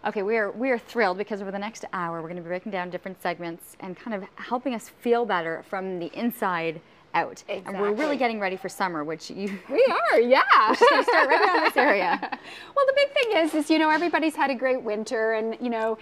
Okay, we are thrilled because over the next hour we're going to be breaking down different segments and kind of helping us feel better from the inside out. Exactly. And we're really getting ready for summer, which we are, yeah. We're just going to start right around this area. Well, the big thing is you know, everybody's had a great winter, and you know,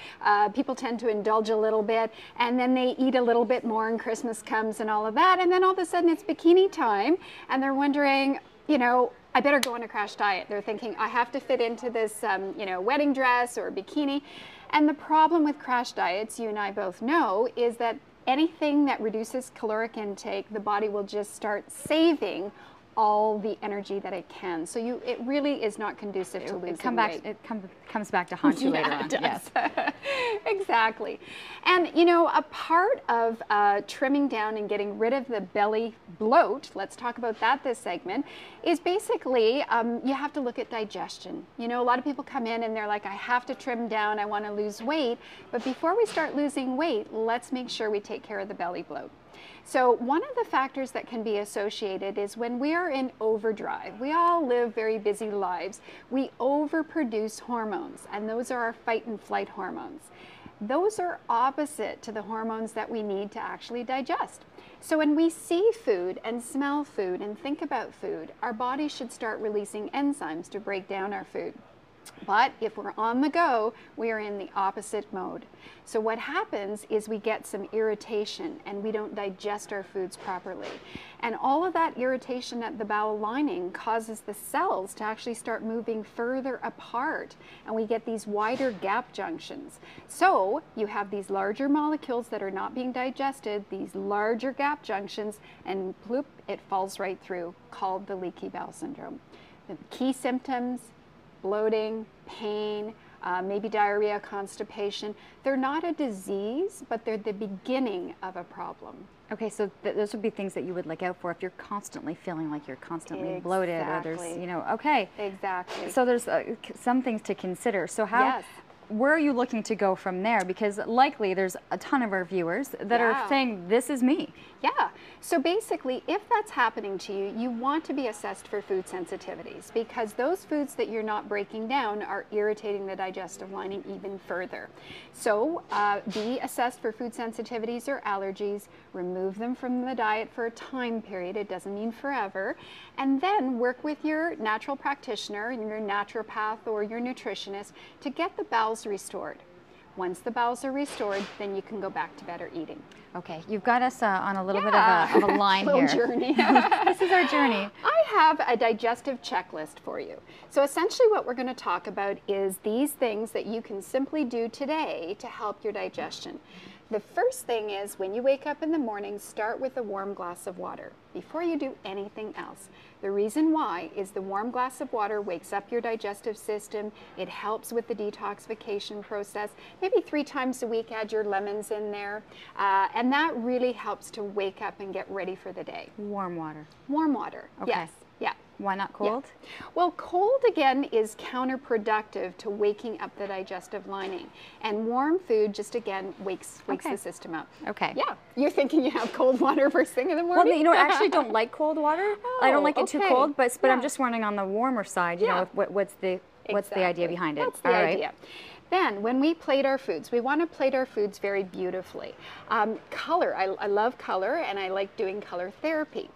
people tend to indulge a little bit, and then they eat a little bit more, and Christmas comes and all of that, and then all of a sudden it's bikini time, and they're wondering, you know, I better go on a crash diet. They're thinking, I have to fit into this, you know, wedding dress or bikini. And the problem with crash diets, you and I both know, is that anything that reduces caloric intake, the body will just start saving all the energy that it can. So it really is not conducive to losing weight. It comes back to haunt you later on. It does. Yes. Exactly. And you know, a part of trimming down and getting rid of the belly bloat, let's talk about that this segment, is basically you have to look at digestion. You know, a lot of people come in and they're like, I have to trim down, I want to lose weight. But before we start losing weight, let's make sure we take care of the belly bloat. So one of the factors that can be associated is when we are in overdrive. We all live very busy lives. We overproduce hormones, and those are our fight and flight hormones. Those are opposite to the hormones that we need to actually digest. So when we see food and smell food and think about food, our body should start releasing enzymes to break down our food. But if we're on the go, we are in the opposite mode. So what happens is we get some irritation and we don't digest our foods properly. And all of that irritation at the bowel lining causes the cells to actually start moving further apart, and we get these wider gap junctions. So you have these larger molecules that are not being digested, these larger gap junctions, and bloop, it falls right through, called the leaky bowel syndrome. The key symptoms: bloating, pain, maybe diarrhea, constipation. They're not a disease, but they're the beginning of a problem. Okay, so those would be things that you would look out for if you're constantly feeling like you're constantly bloated, or there's, you know, okay. Exactly. So there's some things to consider. So Yes. where are you looking to go from there? Because likely there's a ton of our viewers that are saying, this is me. Yeah. So basically, if that's happening to you, you want to be assessed for food sensitivities, because those foods that you're not breaking down are irritating the digestive lining even further. So be assessed for food sensitivities or allergies, remove them from the diet for a time period. It doesn't mean forever. And then work with your natural practitioner, your naturopath or your nutritionist to get the bowels restored. Once the bowels are restored, then you can go back to better eating. Okay, you've got us on a little bit of a line little here. Journey. This is our journey. I have a digestive checklist for you. So essentially what we're going to talk about is these things that you can simply do today to help your digestion. The first thing is, when you wake up in the morning, start with a warm glass of water before you do anything else. The reason why is the warm glass of water wakes up your digestive system. It helps with the detoxification process. Maybe 3 times a week, add your lemons in there. And that really helps to wake up and get ready for the day. Warm water. Warm water, Okay. yes. Yeah. Why not cold? Yeah. Well, cold again is counterproductive to waking up the digestive lining, and warm food just again wakes the system up. Okay. Yeah. You're thinking you have cold water first thing in the morning? Well, you know, I actually don't like cold water. I don't like it too cold, but I'm just wondering on the warmer side, you know, what's the idea behind it? That's the idea. Then, when we plate our foods, we want to plate our foods very beautifully. Color, I love color, and I like doing color therapy.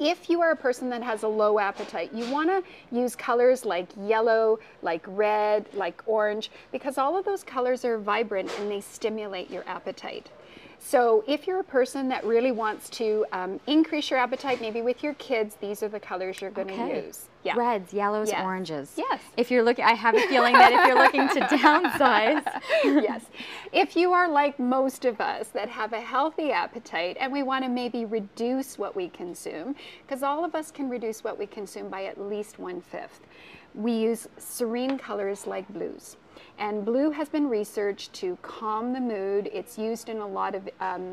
If you are a person that has a low appetite, you want to use colors like yellow, like red, like orange, because all of those colors are vibrant and they stimulate your appetite. So if you're a person that really wants to increase your appetite, maybe with your kids, these are the colors you're going to use. Yeah. Reds, yellows, oranges. Yes. If you're looking, I have a feeling that if you're looking to downsize. Yes. If you are like most of us that have a healthy appetite and we want to maybe reduce what we consume, because all of us can reduce what we consume by at least 1/5. We use serene colors like blues. And blue has been researched to calm the mood. It's used in a lot of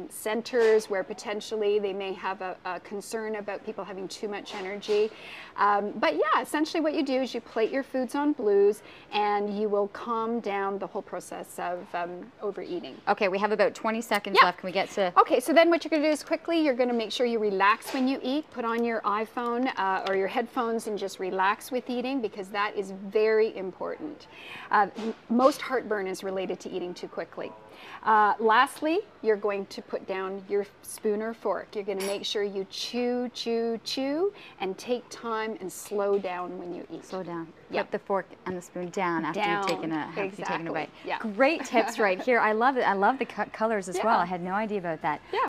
centers where potentially they may have a concern about people having too much energy. But yeah, essentially what you do is you plate your foods on blues and you will calm down the whole process of overeating. Okay, we have about 20 seconds left. Can we get to... Okay, so then what you're going to do is quickly, you're going to make sure you relax when you eat. Put on your iPhone or your headphones and just relax with eating, because that is very important. most heartburn is related to eating too quickly. Lastly, you're going to put down your spoon or fork. You're going to make sure you chew, chew, chew, and take time and slow down when you eat. Slow down. Yep. Put the fork and the spoon down after you've taken a bite. Yeah. Great tips right here. I love it. I love the colors as well. Yeah. I had no idea about that. Yeah.